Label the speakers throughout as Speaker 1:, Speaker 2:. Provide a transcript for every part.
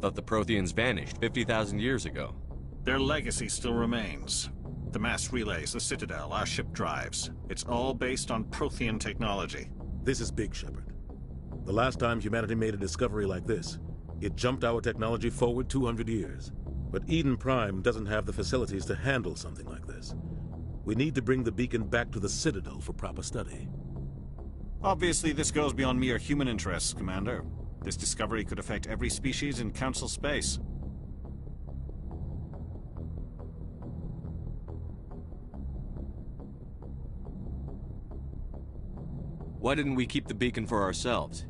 Speaker 1: thought the Protheans vanished 50,000 years ago.
Speaker 2: Their legacy still remains. The mass relays, the Citadel, our ship drives. It's all based on Prothean technology.
Speaker 3: This is big, Shepard. The last time humanity made a discovery like this, it jumped our technology forward 200 years. But Eden Prime doesn't have the facilities to handle something like this. We need to bring the beacon back to the Citadel for proper study.
Speaker 2: Obviously, this goes beyond mere human interests, Commander. This discovery could affect every species in Council space.
Speaker 1: Why didn't we keep the beacon for ourselves?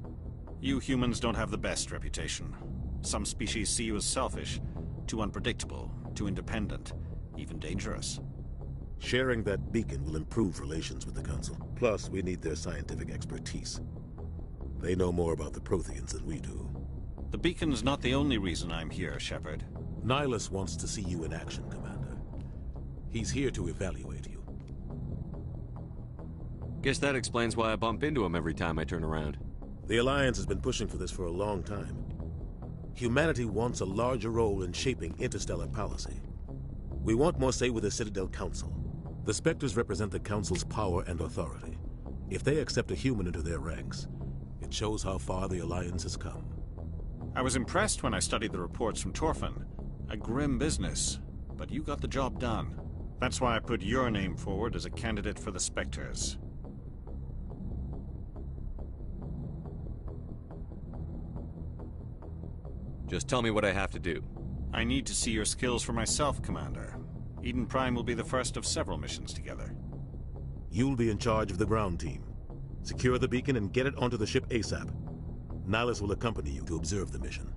Speaker 2: You humans don't have the best reputation. Some species see you as selfish, too unpredictable, too independent, even dangerous.
Speaker 3: Sharing that beacon will improve relations with the Council. Plus, we need their scientific expertise. They know more about the Protheans than we do.
Speaker 2: The beacon's not the only reason I'm here, Shepard.
Speaker 3: NIHLUS wants to see you in action, Commander. He's here to evaluate you.
Speaker 1: Guess that explains why I bump into him every time I turn around.
Speaker 3: The Alliance has been pushing for this for a long time. Humanity wants a larger role in shaping interstellar policy. We want more say with the Citadel Council. The Spectres represent the Council's power and authority. If they accept a human into their ranks, it shows how far the Alliance has come.
Speaker 2: I was impressed when I studied the reports from Torfin. A grim business, but you got the job done. That's why I put your name forward as a candidate for the Spectres.
Speaker 1: Just tell me what I have to do.
Speaker 2: I need to see your skills for myself, Commander. Eden Prime will be the first of several missions together.
Speaker 3: You'll be in charge of the ground team. Secure the beacon and get it onto the ship ASAP. NIHLUS will accompany you to observe the mission.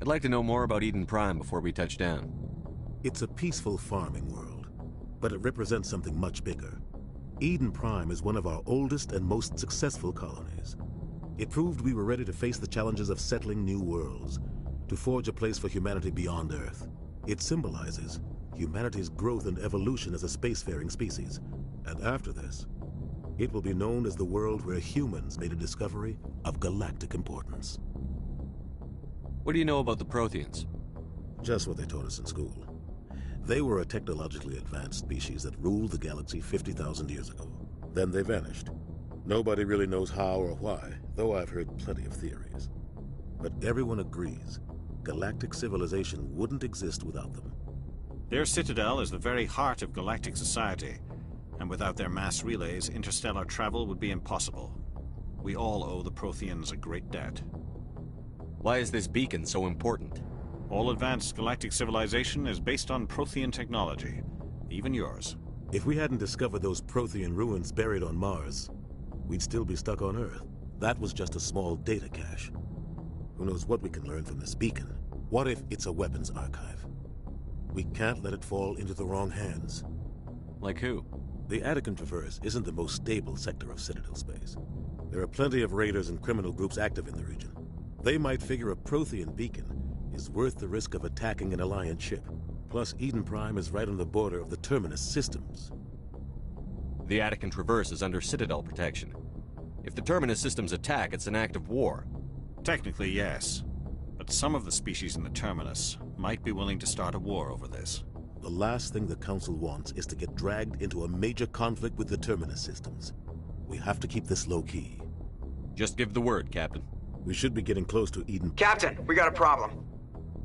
Speaker 1: I'd like to know more about Eden Prime before we touch down.
Speaker 3: It's a peaceful farming world, but it represents something much bigger. Eden Prime is one of our oldest and most successful colonies. It proved we were ready to face the challenges of settling new worlds, to forge a place for humanity beyond Earth. It symbolizes humanity's growth and evolution as a spacefaring species. And after this, it will be known as the world where humans made a discovery of galactic importance.
Speaker 1: What do you know about the Protheans?
Speaker 3: Just what they taught us in school. They were a technologically advanced species that ruled the galaxy 50,000 years ago. Then they vanished. Nobody really knows how or why, though I've heard plenty of theories. But everyone agrees, galactic civilization wouldn't exist without them.
Speaker 2: Their citadel is the very heart of galactic society, and without their mass relays, interstellar travel would be impossible. We all owe the Protheans a great debt.
Speaker 1: Why is this beacon so important?
Speaker 2: All advanced galactic civilization is based on Prothean technology, even yours.
Speaker 3: If we hadn't discovered those Prothean ruins buried on Mars, we'd still be stuck on Earth. That was just a small data cache. Who knows what we can learn from this beacon? What if it's a weapons archive? We can't let it fall into the wrong hands.
Speaker 1: Like who?
Speaker 3: The Attican Traverse isn't the most stable sector of Citadel space. There are plenty of raiders and criminal groups active in the region. They might figure a Prothean beacon is worth the risk of attacking an Alliance ship. Plus, Eden Prime is right on the border of the Terminus systems.
Speaker 1: The Attican Traverse is under Citadel protection. If the Terminus systems attack, it's an act of war.
Speaker 2: Technically, yes. But some of the species in the Terminus might be willing to start a war over this.
Speaker 3: The last thing the Council wants is to get dragged into a major conflict with the Terminus systems. We have to keep this low-key.
Speaker 1: Just give the word, Captain.
Speaker 3: We should be getting close to Eden.
Speaker 4: Captain, we got a problem.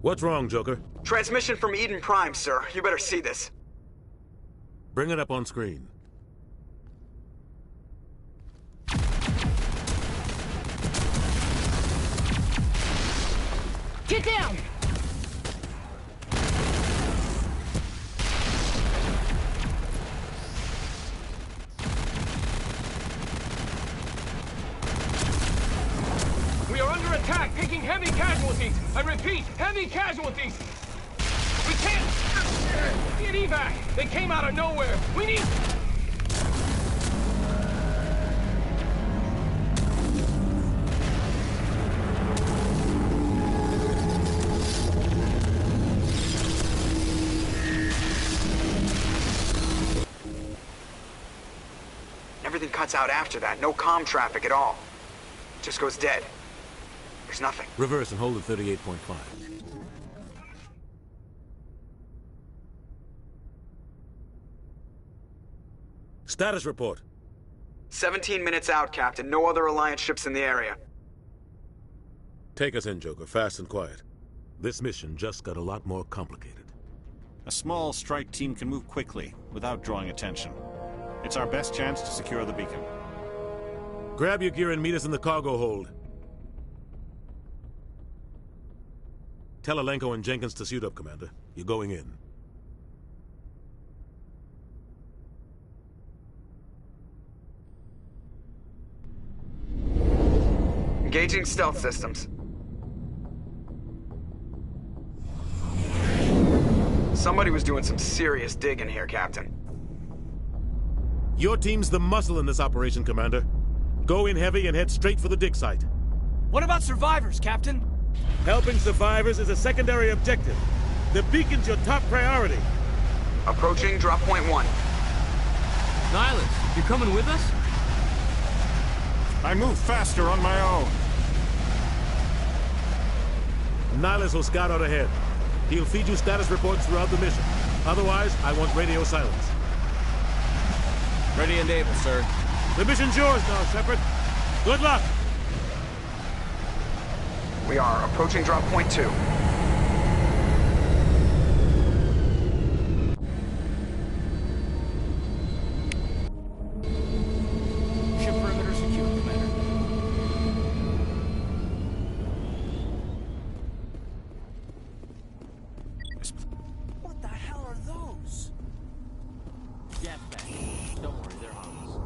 Speaker 3: What's wrong, Joker?
Speaker 4: Transmission from Eden Prime, sir. You better see this.
Speaker 3: Bring it up on screen.
Speaker 5: Get down! We are under attack, taking heavy casualties. I repeat, heavy casualties. We can't get evac. They came out of nowhere. We need...
Speaker 4: Everything cuts out after that. No comm traffic at all. Just goes dead. There's nothing.
Speaker 3: Reverse and hold at 38.5. Status report.
Speaker 4: 17 minutes out, Captain. No other Alliance ships in the area.
Speaker 3: Take us in, Joker, fast and quiet. This mission just got a lot more complicated.
Speaker 2: A small strike team can move quickly, without drawing attention. It's our best chance to secure the beacon.
Speaker 3: Grab your gear and meet us in the cargo hold. Tell Alenko and Jenkins to suit up, Commander. You're going in.
Speaker 4: Engaging stealth systems. Somebody was doing some serious digging here, Captain.
Speaker 3: Your team's the muscle in this operation, Commander. Go in heavy and head straight for the dig site.
Speaker 6: What about survivors, Captain?
Speaker 3: Helping survivors is a secondary objective. The beacon's your top priority.
Speaker 4: Approaching drop point 1.
Speaker 6: NIHLUS, you coming with us?
Speaker 2: I move faster on my own.
Speaker 3: NIHLUS will scout out ahead. He'll feed you status reports throughout the mission. Otherwise, I want radio silence.
Speaker 6: Ready and able, sir.
Speaker 3: The mission's yours now, Shepard. Good luck!
Speaker 4: We are approaching drop point 2.
Speaker 6: Ship perimeter secure, Commander. What the hell are those? Gas back. Don't worry, they're harmless.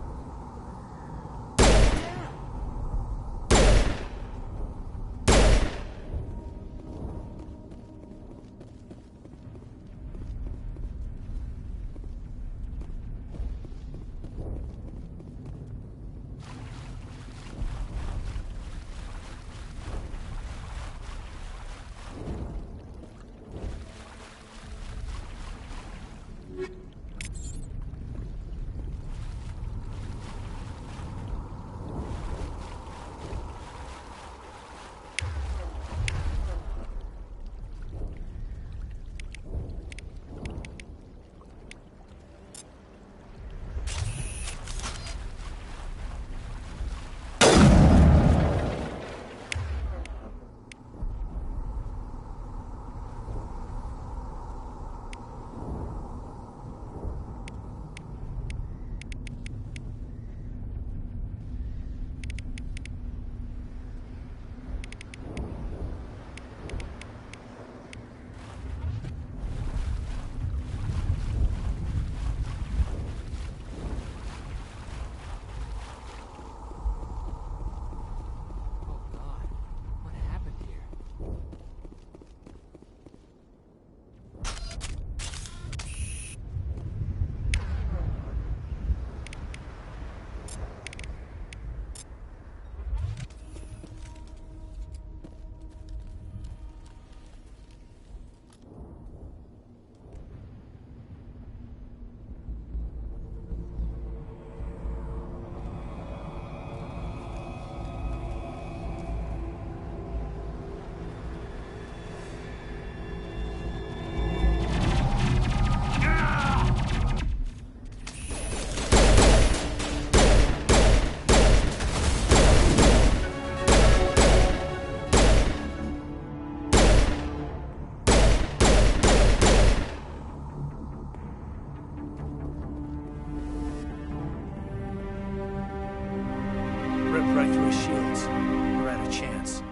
Speaker 7: Ripped right through his shields. We're out of chance.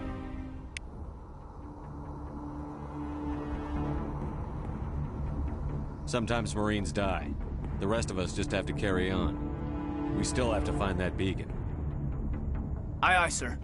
Speaker 1: Sometimes Marines die. The rest of us just have to carry on. We still have to find that beacon.
Speaker 7: Aye, aye, sir.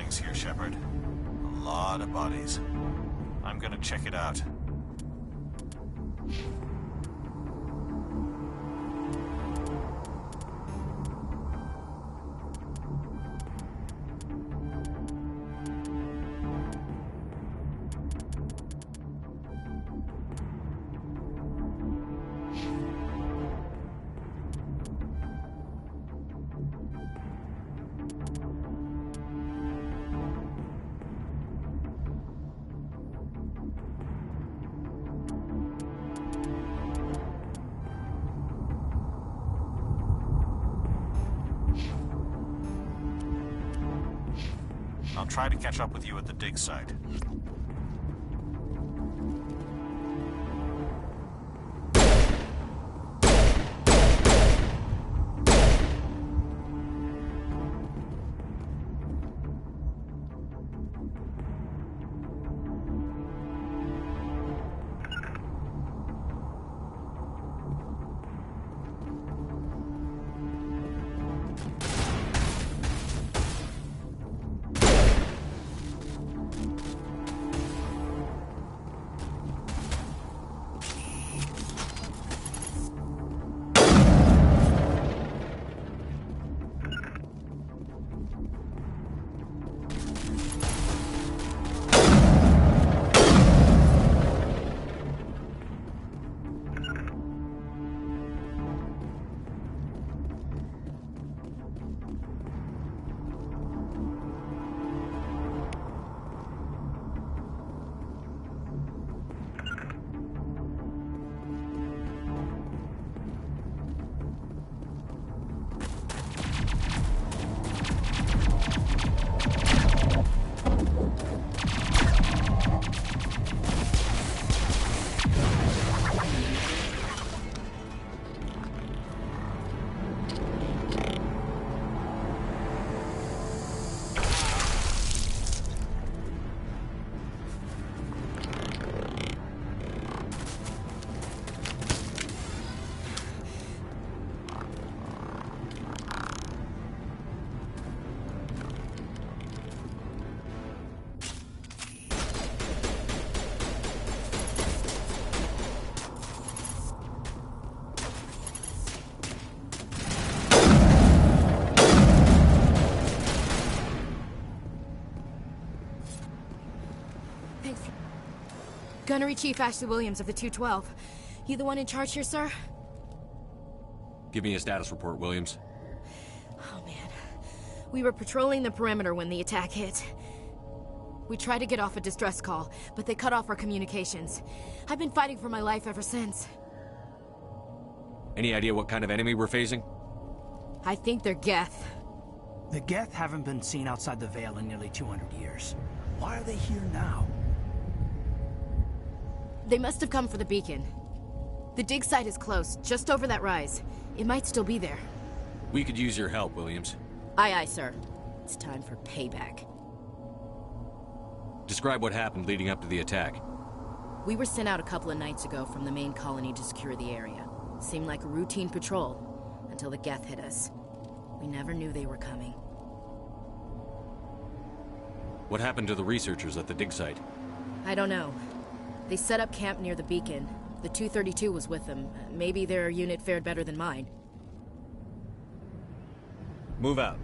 Speaker 2: buildings here, Shepard. A lot of bodies. I'm gonna check it out. I'll try to catch up with you at the dig site.
Speaker 8: Gunnery Chief Ashley Williams of the 212. You the one in charge here, sir?
Speaker 1: Give me a status report, Williams.
Speaker 8: Oh, man. We were patrolling the perimeter when the attack hit. We tried to get off a distress call, but they cut off our communications. I've been fighting for my life ever since.
Speaker 1: Any idea what kind of enemy we're facing?
Speaker 8: I think they're Geth.
Speaker 7: The Geth haven't been seen outside the Veil in nearly 200 years. Why are they here now?
Speaker 8: They must have come for the beacon. The dig site is close, just over that rise. It might still be there.
Speaker 1: We could use your help, Williams.
Speaker 8: Aye, aye, sir. It's time for payback.
Speaker 1: Describe what happened leading up to the attack.
Speaker 8: We were sent out a couple of nights ago from the main colony to secure the area. Seemed like a routine patrol, until the Geth hit us. We never knew they were coming.
Speaker 1: What happened to the researchers at the dig site?
Speaker 8: I don't know. They set up camp near the beacon. The 232 was with them. Maybe their unit fared better than mine.
Speaker 1: Move out.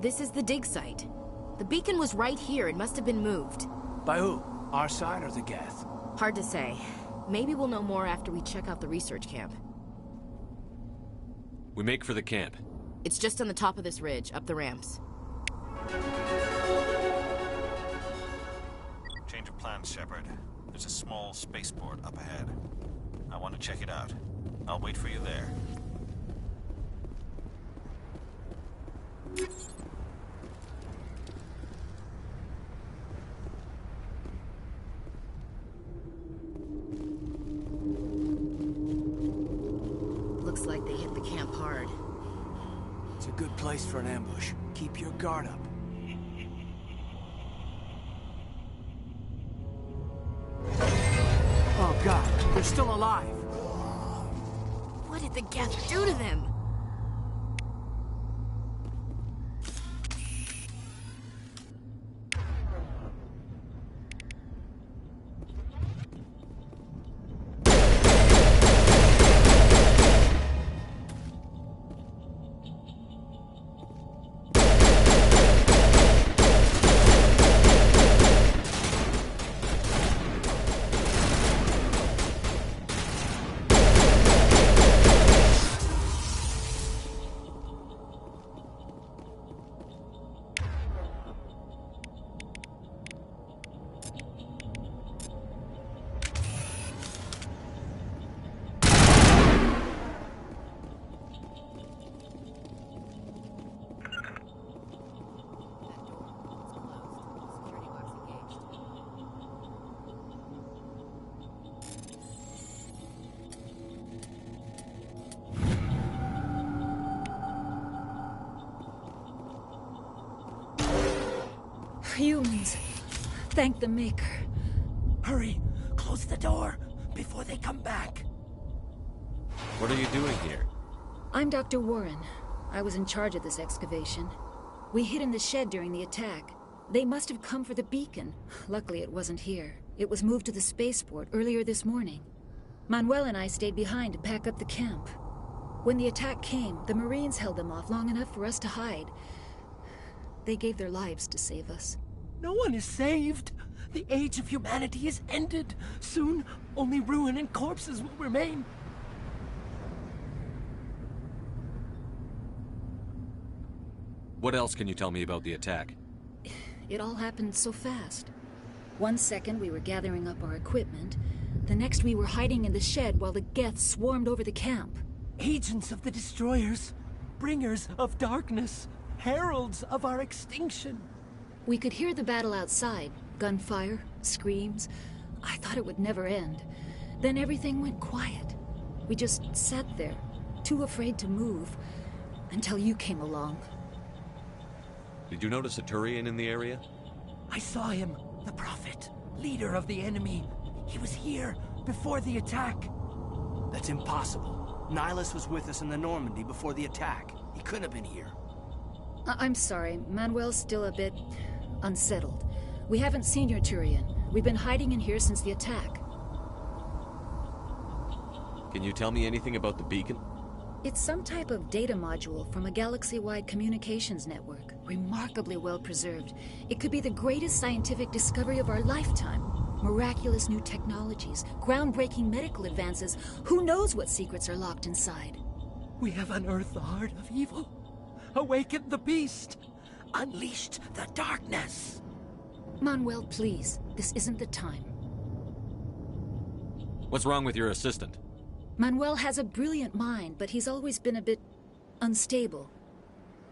Speaker 8: This is the dig site. The beacon was right here. It must have been moved.
Speaker 7: By who? Our side or the Geth?
Speaker 8: Hard to say. Maybe we'll know more after we check out the research camp.
Speaker 1: We make for the camp.
Speaker 8: It's just on the top of this ridge, up the ramps.
Speaker 2: Change of plans, Shepard. There's a small spaceport up ahead. I want to check it out. I'll wait for you there.
Speaker 8: Looks like they hit the camp hard.
Speaker 7: It's a good place for an ambush. Keep your guard up. Oh god, they're still alive!
Speaker 8: What did the Geth do to them?
Speaker 9: Humans. Thank the Maker.
Speaker 7: Hurry! Close the door before they come back.
Speaker 1: What are you doing here?
Speaker 9: I'm Dr. Warren. I was in charge of this excavation. We hid in the shed during the attack. They must have come for the beacon. Luckily, it wasn't here. It was moved to the spaceport earlier this morning. Manuel and I stayed behind to pack up the camp. When the attack came, the Marines held them off long enough for us to hide. They gave their lives to save us.
Speaker 7: No one is saved. The age of humanity is ended. Soon, only ruin and corpses will remain.
Speaker 1: What else can you tell me about the attack?
Speaker 9: It all happened so fast. 1 second we were gathering up our equipment. The next we were hiding in the shed while the Geth swarmed over the camp.
Speaker 7: Agents of the destroyers. Bringers of darkness. Heralds of our extinction.
Speaker 9: We could hear the battle outside. Gunfire, screams. I thought it would never end. Then everything went quiet. We just sat there, too afraid to move, until you came along.
Speaker 1: Did you notice a Turian in the area?
Speaker 7: I saw him, the Prophet, leader of the enemy. He was here before the attack. That's impossible. NIHLUS was with us in the Normandy before the attack. He couldn't have been here.
Speaker 9: I'm sorry, Manuel's still a bit unsettled. We haven't seen your Turian. We've been hiding in here since the attack.
Speaker 1: Can you tell me anything about the beacon?
Speaker 9: It's some type of data module from a galaxy-wide communications network. Remarkably well preserved. It could be the greatest scientific discovery of our lifetime. Miraculous new technologies, groundbreaking medical advances. Who knows what secrets are locked inside?
Speaker 7: We have unearthed the heart of evil. Awakened the beast. Unleashed the darkness.
Speaker 9: Manuel, please. This isn't the time.
Speaker 1: What's wrong with your assistant?
Speaker 9: Manuel has a brilliant mind, but he's always been a bit unstable.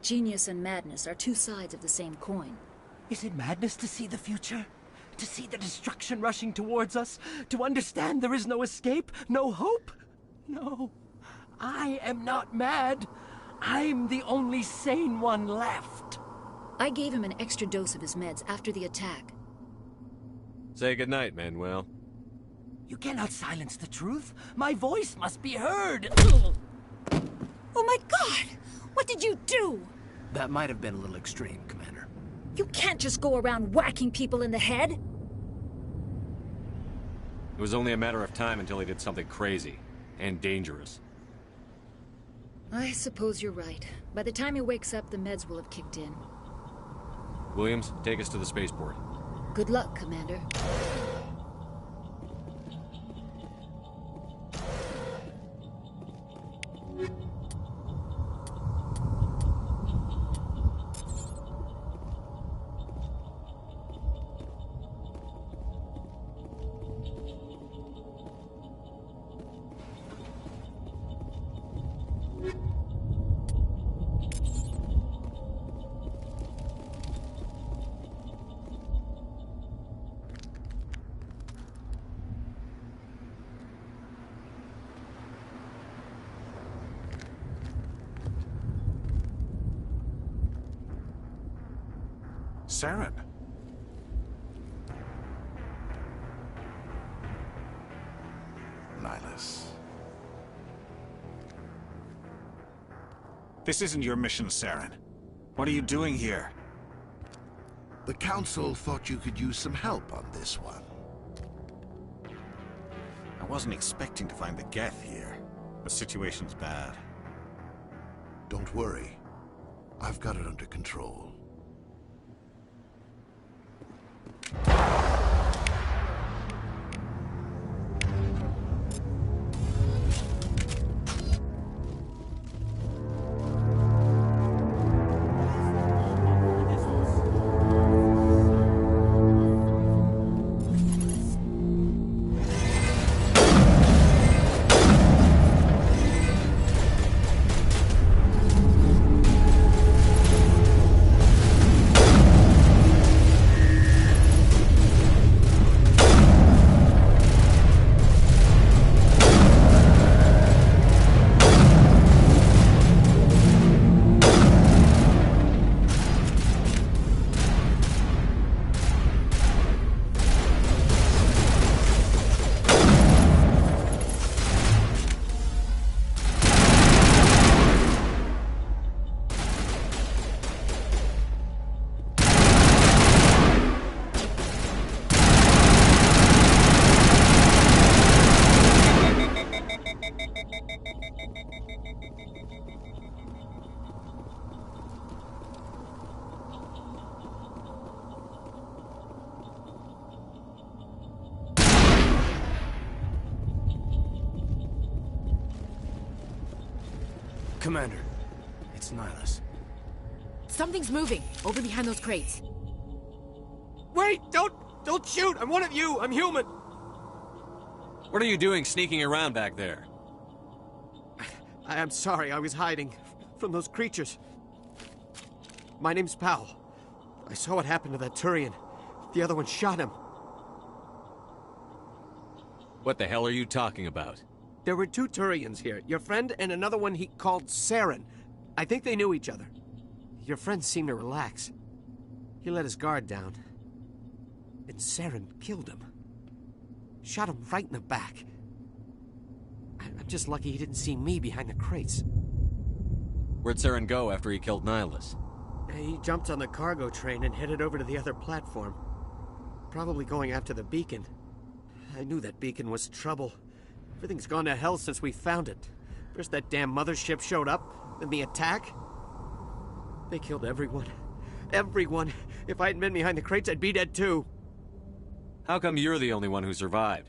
Speaker 9: Genius and madness are two sides of the same coin.
Speaker 7: Is it madness to see the future? To see the destruction rushing towards us? To understand there is no escape? No hope? No. I am not mad. I'm the only sane one left.
Speaker 9: I gave him an extra dose of his meds after the attack.
Speaker 1: Say goodnight, Manuel.
Speaker 7: You cannot silence the truth. My voice must be heard.
Speaker 9: Oh my God! What did you do?
Speaker 7: That might have been a little extreme, Commander.
Speaker 9: You can't just go around whacking people in the head.
Speaker 1: It was only a matter of time until he did something crazy and dangerous.
Speaker 9: I suppose you're right. By the time he wakes up, the meds will have kicked in.
Speaker 1: Williams, take us to the spaceport.
Speaker 9: Good luck, Commander.
Speaker 10: Saren. NIHLUS.
Speaker 2: This isn't your mission, Saren. What are you doing here?
Speaker 11: The Council thought you could use some help on this one.
Speaker 2: I wasn't expecting to find the Geth here. The situation's bad.
Speaker 11: Don't worry. I've got it under control.
Speaker 7: Commander, it's NIHLUS.
Speaker 8: Something's moving, over behind those crates.
Speaker 7: Wait! Don't shoot! I'm one of you! I'm human!
Speaker 1: What are you doing sneaking around back there?
Speaker 7: I'm sorry, I was hiding from those creatures. My name's Powell. I saw what happened to that Turian. The other one shot him.
Speaker 1: What the hell are you talking about?
Speaker 7: There were two Turians here. Your friend and another one he called Saren. I think they knew each other. Your friend seemed to relax. He let his guard down. And Saren killed him. Shot him right in the back. I'm just lucky he didn't see me behind the crates.
Speaker 1: Where'd Saren go after he killed NIHLUS?
Speaker 7: He jumped on the cargo train and headed over to the other platform. Probably going after the beacon. I knew that beacon was trouble. Everything's gone to hell since we found it. First that damn mothership showed up, then the attack. They killed everyone. Everyone. If I hadn't been behind the crates, I'd be dead too.
Speaker 1: How come you're the only one who survived?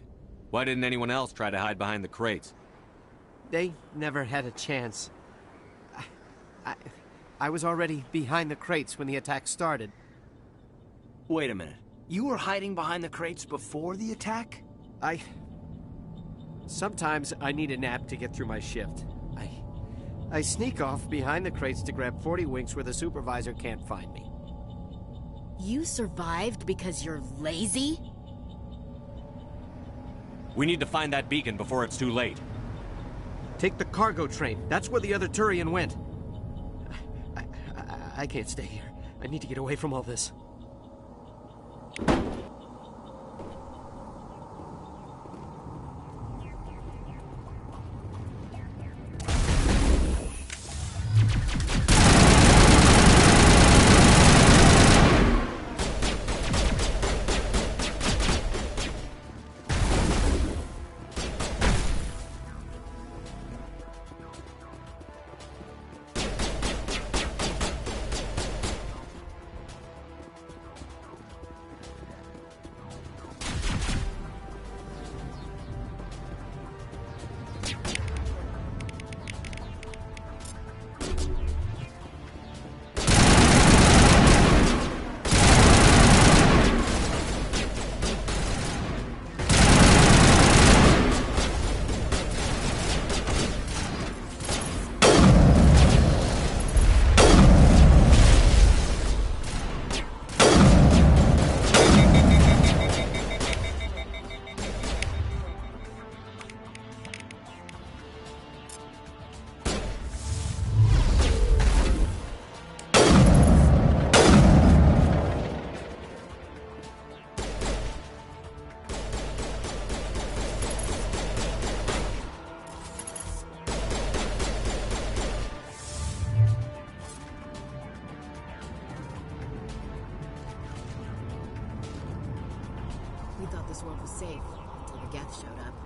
Speaker 1: Why didn't anyone else try to hide behind the crates?
Speaker 7: They never had a chance. I was already behind the crates when the attack started.
Speaker 6: Wait a minute. You were hiding behind the crates before the attack?
Speaker 7: Sometimes I need a nap to get through my shift. I sneak off behind the crates to grab 40 winks where the supervisor can't find me.
Speaker 8: You survived because you're lazy?
Speaker 1: We need to find that beacon before it's too late.
Speaker 7: Take the cargo train. That's where the other Turian went. I can't stay here. I need to get away from all this.
Speaker 8: safe until the Geth showed up.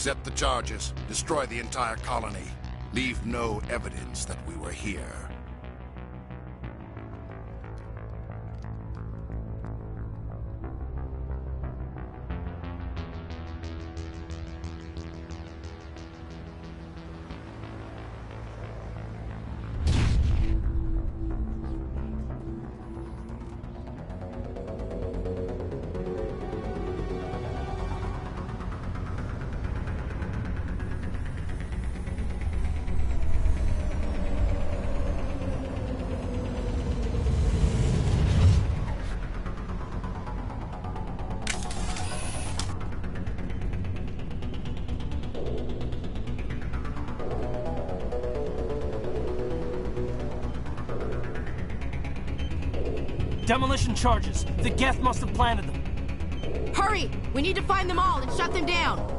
Speaker 11: Set the charges. Destroy the entire colony. Leave no evidence that we were here.
Speaker 7: Demolition charges. The Geth must have planted them.
Speaker 8: Hurry! We need to find them all and shut them down!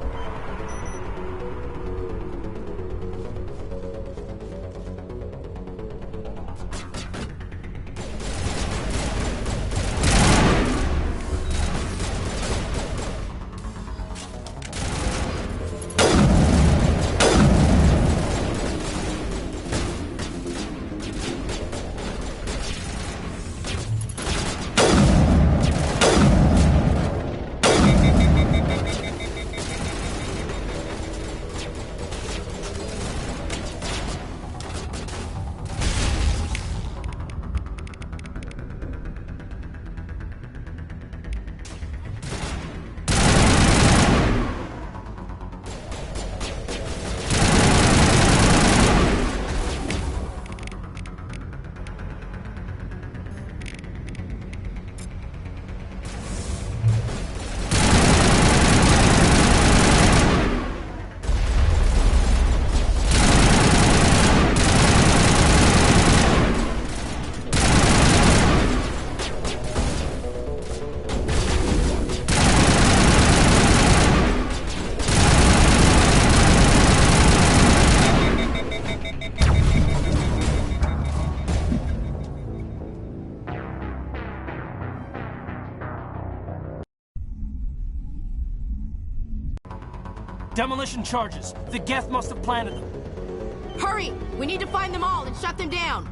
Speaker 7: Demolition charges. The Geth must have planted them.
Speaker 8: Hurry! We need to find them all and shut them down!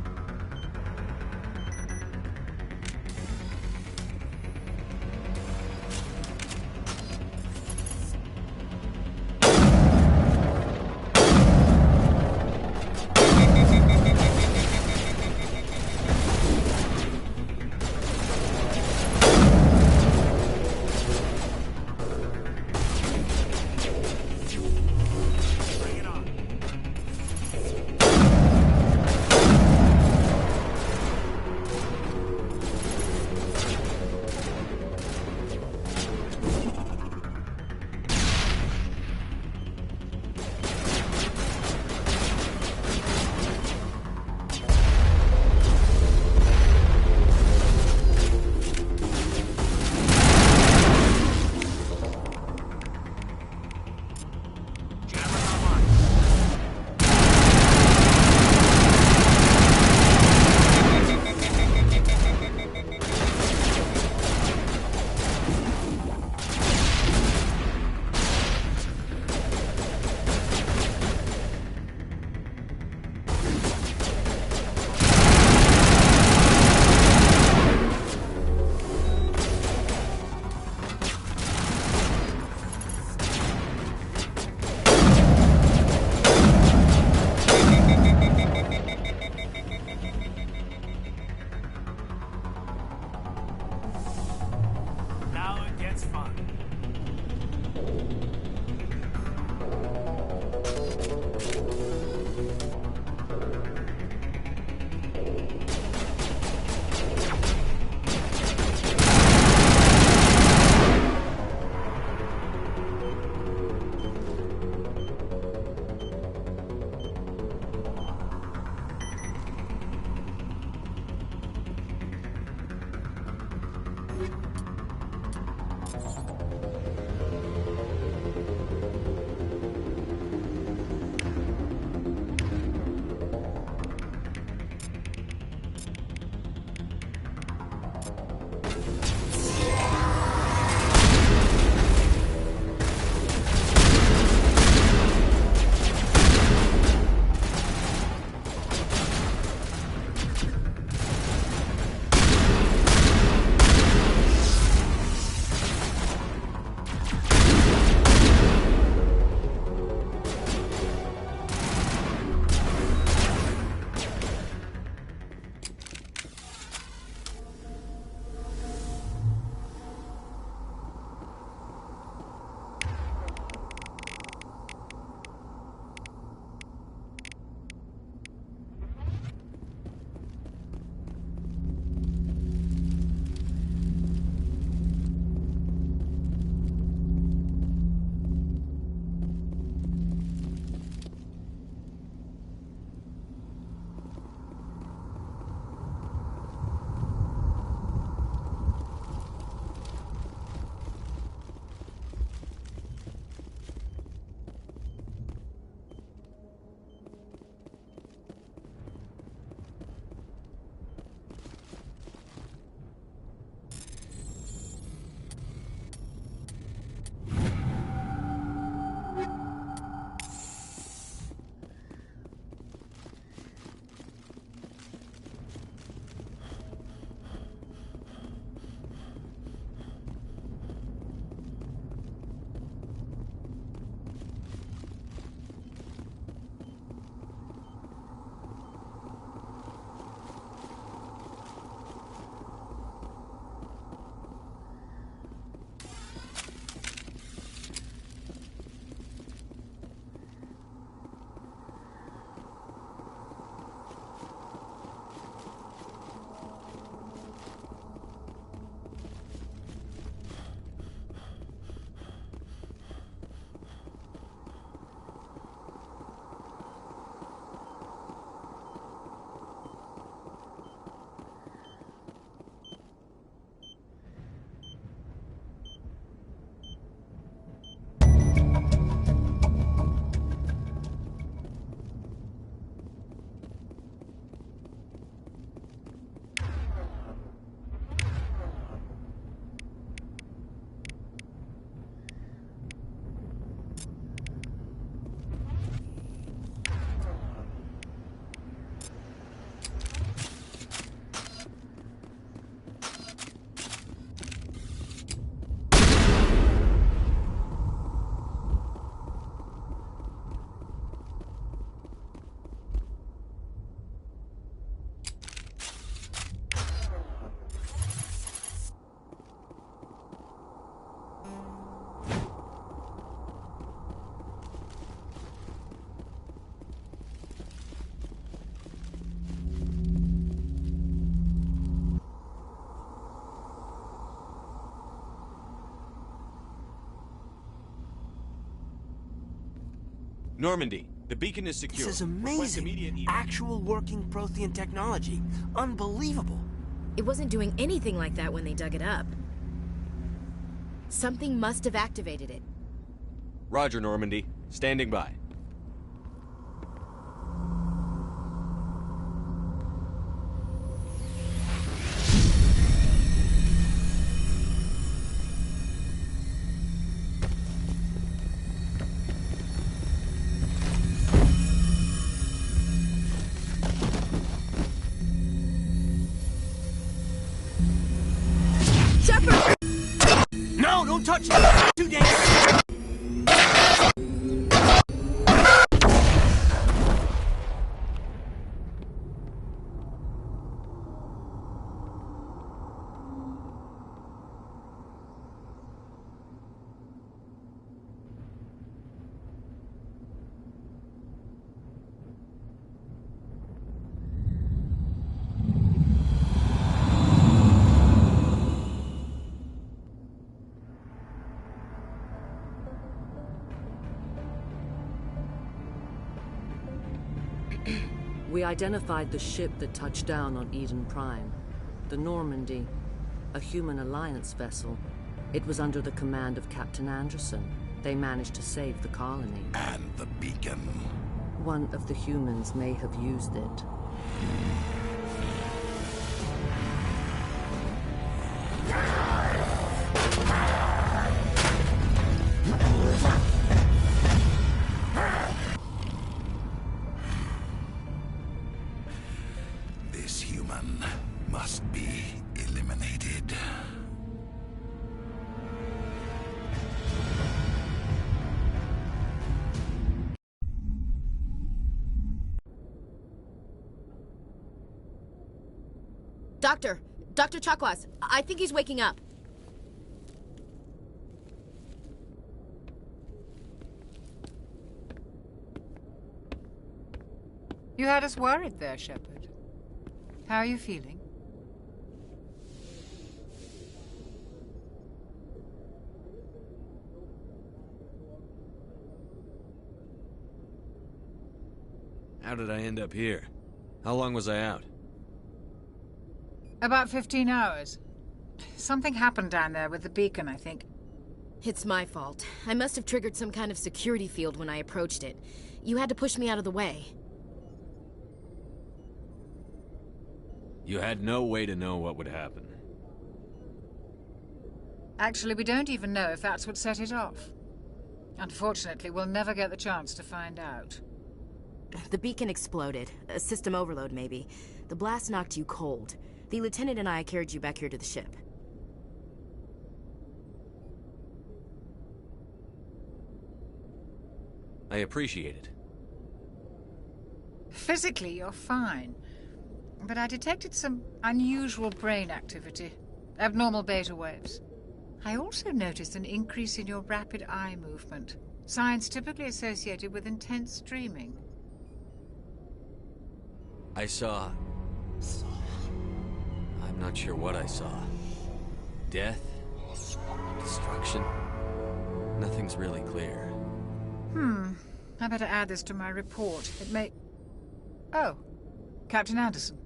Speaker 1: Normandy, the beacon is secure.
Speaker 7: This is
Speaker 1: Request immediate
Speaker 7: amazing.
Speaker 1: evac.
Speaker 7: Actual working Prothean technology. Unbelievable.
Speaker 8: It wasn't doing anything like that when they dug it up. Something must have activated it.
Speaker 1: Roger, Normandy. Standing by.
Speaker 7: No, don't touch it! Too dangerous!
Speaker 10: We identified the ship that touched down on Eden Prime. The Normandy, a human alliance vessel. It was under the command of Captain Anderson. They managed to save the colony.
Speaker 11: And the beacon.
Speaker 10: One of the humans may have used it.
Speaker 11: This human must be eliminated.
Speaker 8: Dr. Chakwas, I think he's waking up.
Speaker 12: You had us worried there, Shepard. How are you feeling?
Speaker 1: How did I end up here? How long was I out?
Speaker 12: About 15 hours. Something happened down there with the beacon, I think.
Speaker 8: It's my fault. I must have triggered some kind of security field when I approached it. You had to push me out of the way.
Speaker 1: You had no way to know what would happen.
Speaker 12: Actually, we don't even know if that's what set it off. Unfortunately, we'll never get the chance to find out.
Speaker 8: The beacon exploded. A system overload, maybe. The blast knocked you cold. The lieutenant and I carried you back here to the ship.
Speaker 1: I appreciate it.
Speaker 12: Physically, you're fine. But I detected some unusual brain activity. Abnormal beta waves. I also noticed an increase in your rapid eye movement. Signs typically associated with intense dreaming.
Speaker 1: I saw... I'm not sure what I saw. Death? Destruction? Nothing's really clear.
Speaker 12: I better add this to my report. It may... Oh, Captain Anderson.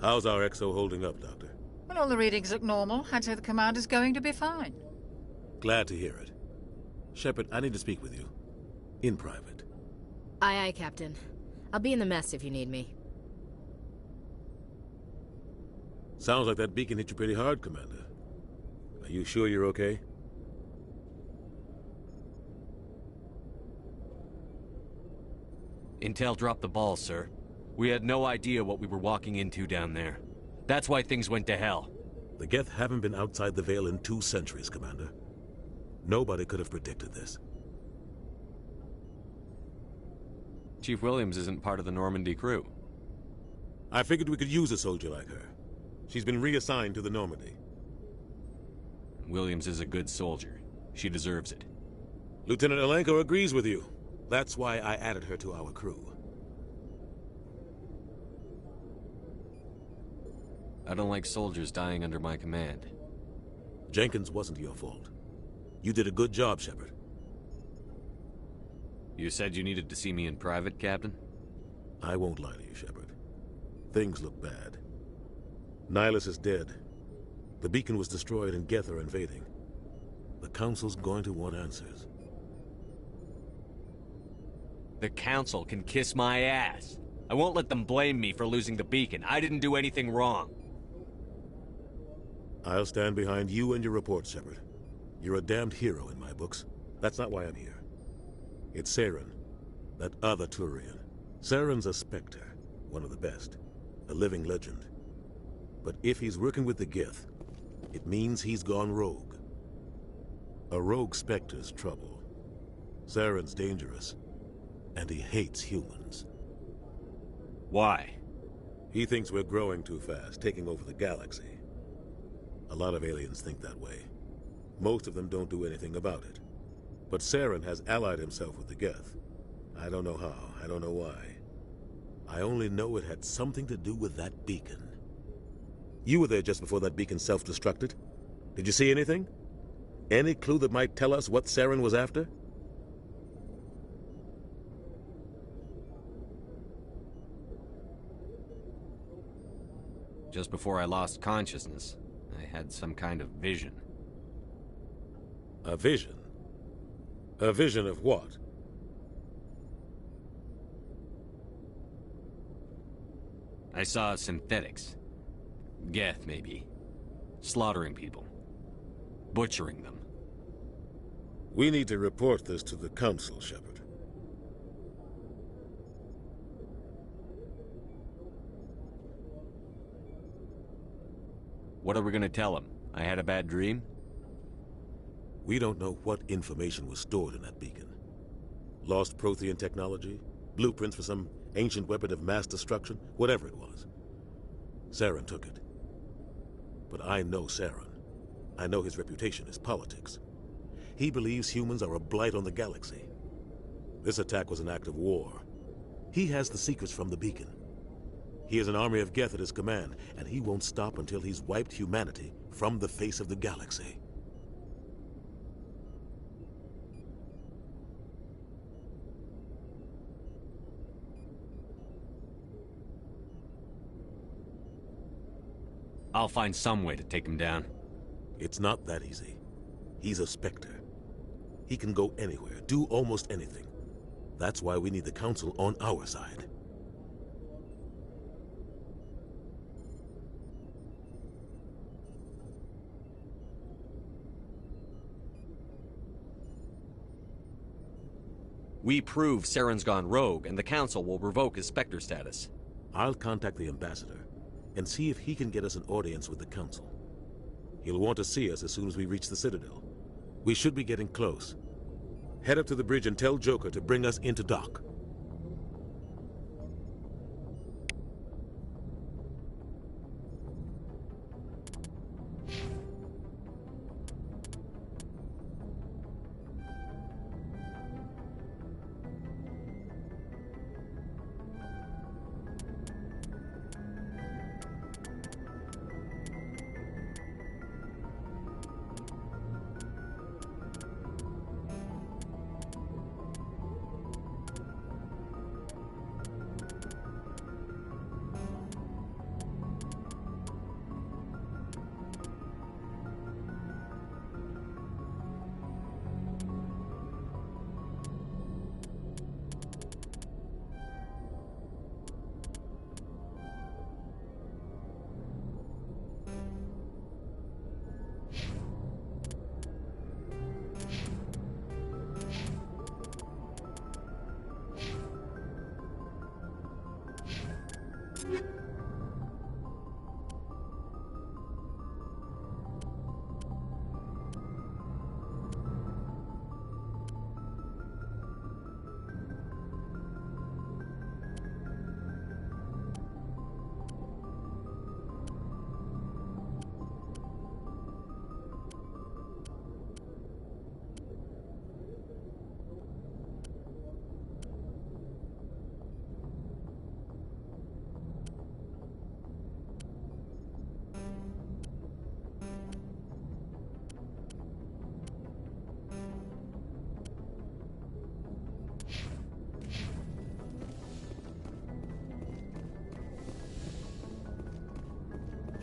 Speaker 3: How's our XO holding up, Doctor?
Speaker 12: Well, all the readings look normal. I'd say the commander's going to be fine.
Speaker 3: Glad to hear it. Shepard, I need to speak with you. In private.
Speaker 8: Aye, Captain. I'll be in the mess if you need me.
Speaker 3: Sounds like that beacon hit you pretty hard, Commander. Are you sure you're okay?
Speaker 1: Intel dropped the ball, sir. We had no idea what we were walking into down there. That's why things went to hell.
Speaker 3: The Geth haven't been outside the Veil in 2 centuries, Commander. Nobody could have predicted this.
Speaker 1: Chief Williams isn't part of the Normandy crew.
Speaker 3: I figured we could use a soldier like her. She's been reassigned to the Normandy.
Speaker 1: Williams is a good soldier. She deserves it.
Speaker 3: Lieutenant Alenko agrees with you. That's why I added her to our crew.
Speaker 1: I don't like soldiers dying under my command.
Speaker 3: Jenkins wasn't your fault. You did a good job, Shepard.
Speaker 1: You said you needed to see me in private, Captain?
Speaker 3: I won't lie to you, Shepard. Things look bad. NIHLUS is dead. The beacon was destroyed and Geth are invading. The Council's going to want answers.
Speaker 1: The Council can kiss my ass. I won't let them blame me for losing the beacon. I didn't do anything wrong.
Speaker 3: I'll stand behind you and your report, Shepard. You're a damned hero in my books. That's not why I'm here. It's Saren, that other Turian. Saren's a Spectre, one of the best. A living legend. But if he's working with the Geth, it means he's gone rogue. A rogue Spectre's trouble. Saren's dangerous, and he hates humans.
Speaker 1: Why?
Speaker 3: He thinks we're growing too fast, taking over the galaxy. A lot of aliens think that way. Most of them don't do anything about it. But Saren has allied himself with the Geth. I don't know how, I don't know why. I only know it had something to do with that beacon. You were there just before that beacon self-destructed. Did you see anything? Any clue that might tell us what Saren was after?
Speaker 1: Just before I lost consciousness, I had some kind of vision.
Speaker 3: A vision? A vision of what?
Speaker 1: I saw synthetics. Geth, maybe. Slaughtering people. Butchering them.
Speaker 3: We need to report this to the Council, Shepard.
Speaker 1: What are we gonna tell them? I had a bad dream?
Speaker 3: We don't know what information was stored in that beacon. Lost Prothean technology? Blueprints for some ancient weapon of mass destruction? Whatever it was. Saren took it. But I know Saren. I know his reputation is politics. He believes humans are a blight on the galaxy. This attack was an act of war. He has the secrets from the beacon. He has an army of Geth at his command, and he won't stop until he's wiped humanity from the face of the galaxy.
Speaker 1: I'll find some way to take him down.
Speaker 3: It's not that easy. He's a Spectre. He can go anywhere, do almost anything. That's why we need the Council on our side.
Speaker 1: We prove Saren's gone rogue, and the Council will revoke his Spectre status.
Speaker 3: I'll contact the Ambassador and see if he can get us an audience with the Council. He'll want to see us as soon as we reach the Citadel. We should be getting close. Head up to the bridge and tell Joker to bring us into dock.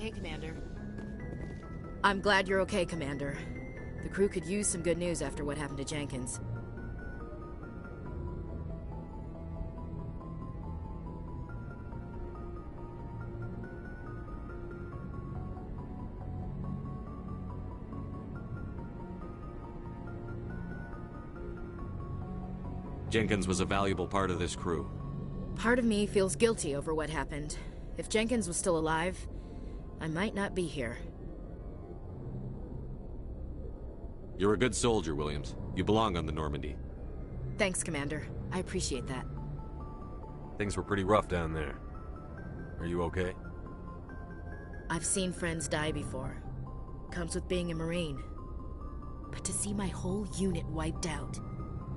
Speaker 8: Hey, Commander. I'm glad you're okay, Commander. The crew could use some good news after what happened to Jenkins.
Speaker 1: Jenkins was a valuable part of this crew.
Speaker 8: Part of me feels guilty over what happened. If Jenkins was still alive, I might not be here.
Speaker 1: You're a good soldier, Williams. You belong on the Normandy.
Speaker 8: Thanks, Commander. I appreciate that.
Speaker 13: Things were pretty rough down there. Are you okay?
Speaker 8: I've seen friends die before. Comes with being a Marine. But to see my whole unit wiped out,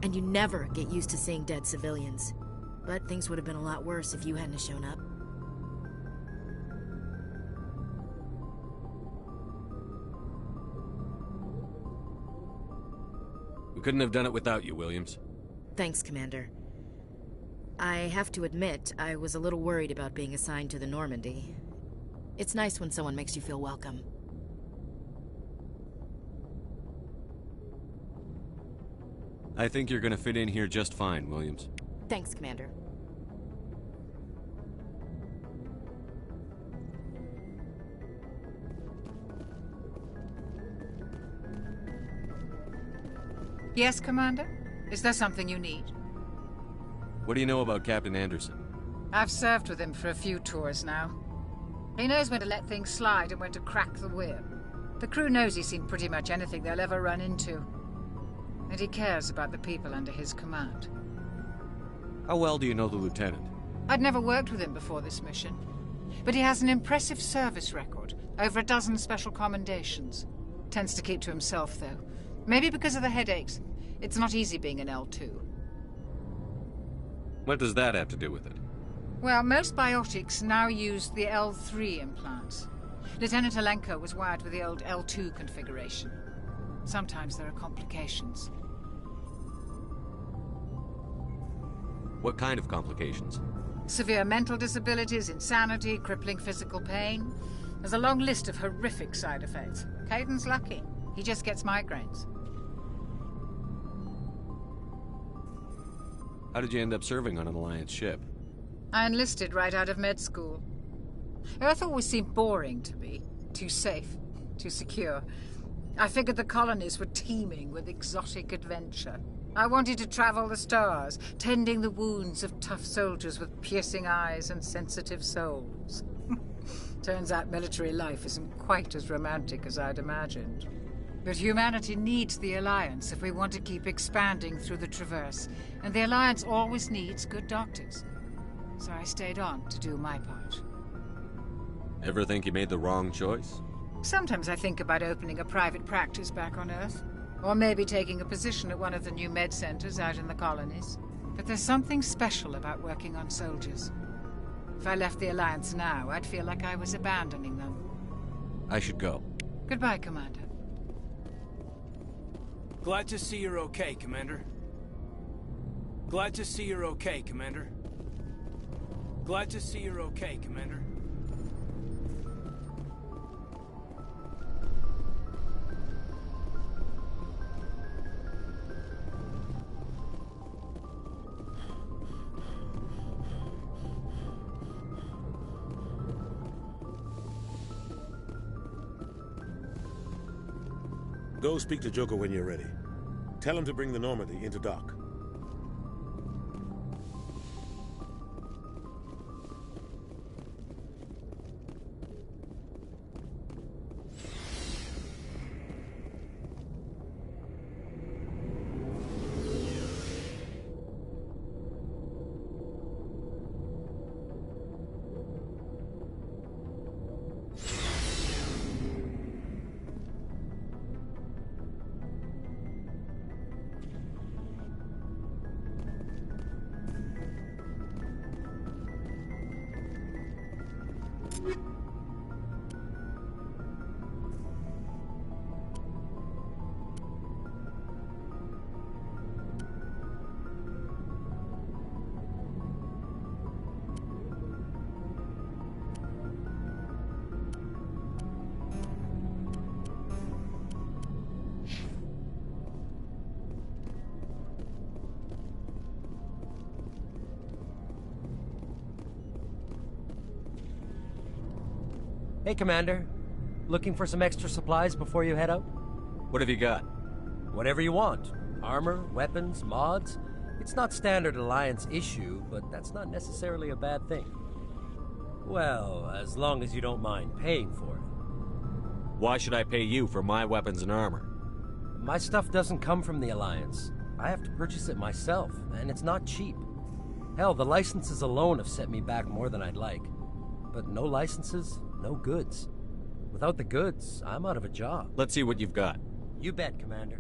Speaker 8: and you never get used to seeing dead civilians. But things would have been a lot worse if you hadn't shown up.
Speaker 1: We couldn't have done it without you, Williams.
Speaker 8: Thanks, Commander. I have to admit, I was a little worried about being assigned to the Normandy. It's nice when someone makes you feel welcome.
Speaker 1: I think you're gonna fit in here just fine, Williams.
Speaker 8: Thanks, Commander.
Speaker 12: Yes, Commander? Is there something you need?
Speaker 1: What do you know about Captain Anderson?
Speaker 12: I've served with him for a few tours now. He knows when to let things slide and when to crack the whip. The crew knows he's seen pretty much anything they'll ever run into. And he cares about the people under his command.
Speaker 1: How well do you know the lieutenant?
Speaker 12: I'd never worked with him before this mission. But he has an impressive service record. Over a dozen special commendations. Tends to keep to himself, though. Maybe because of the headaches. It's not easy being an L2.
Speaker 1: What does that have to do with it?
Speaker 12: Well, most biotics now use the L3 implants. Lieutenant Alenko was wired with the old L2 configuration. Sometimes there are complications.
Speaker 1: What kind of complications?
Speaker 12: Severe mental disabilities, insanity, crippling physical pain. There's a long list of horrific side effects. Caden's lucky. He just gets migraines.
Speaker 1: How did you end up serving on an Alliance ship?
Speaker 12: I enlisted right out of med school. Earth always seemed boring to me. Too safe, too secure. I figured the colonies were teeming with exotic adventure. I wanted to travel the stars, tending the wounds of tough soldiers with piercing eyes and sensitive souls. Turns out military life isn't quite as romantic as I'd imagined. But humanity needs the Alliance if we want to keep expanding through the Traverse, and the Alliance always needs good doctors. So I stayed on to do my part.
Speaker 1: Ever think you made the wrong choice?
Speaker 12: Sometimes I think about opening a private practice back on Earth. Or maybe taking a position at one of the new med centers out in the colonies. But there's something special about working on soldiers. If I left the Alliance now, I'd feel like I was abandoning them.
Speaker 1: I should go.
Speaker 12: Goodbye, Commander.
Speaker 6: Glad to see you're okay, Commander. Glad to see you're okay, Commander. Glad to see you're okay, Commander.
Speaker 3: Go speak to Joker when you're ready. Tell him to bring the Normandy into dock.
Speaker 7: Hey, Commander. Looking for some extra supplies before you head out?
Speaker 1: What have you got?
Speaker 7: Whatever you want. Armor, weapons, mods. It's not standard Alliance issue, but that's not necessarily a bad thing. Well, as long as you don't mind paying for it.
Speaker 1: Why should I pay you for my weapons and armor?
Speaker 7: My stuff doesn't come from the Alliance. I have to purchase it myself, and it's not cheap. Hell, the licenses alone have set me back more than I'd like. But no licenses, no goods. Without the goods, I'm out of a job.
Speaker 1: Let's see what you've got.
Speaker 7: You bet, Commander.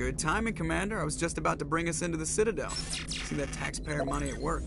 Speaker 4: Good timing, Commander. I was just about to bring us into the Citadel. See that taxpayer money at work.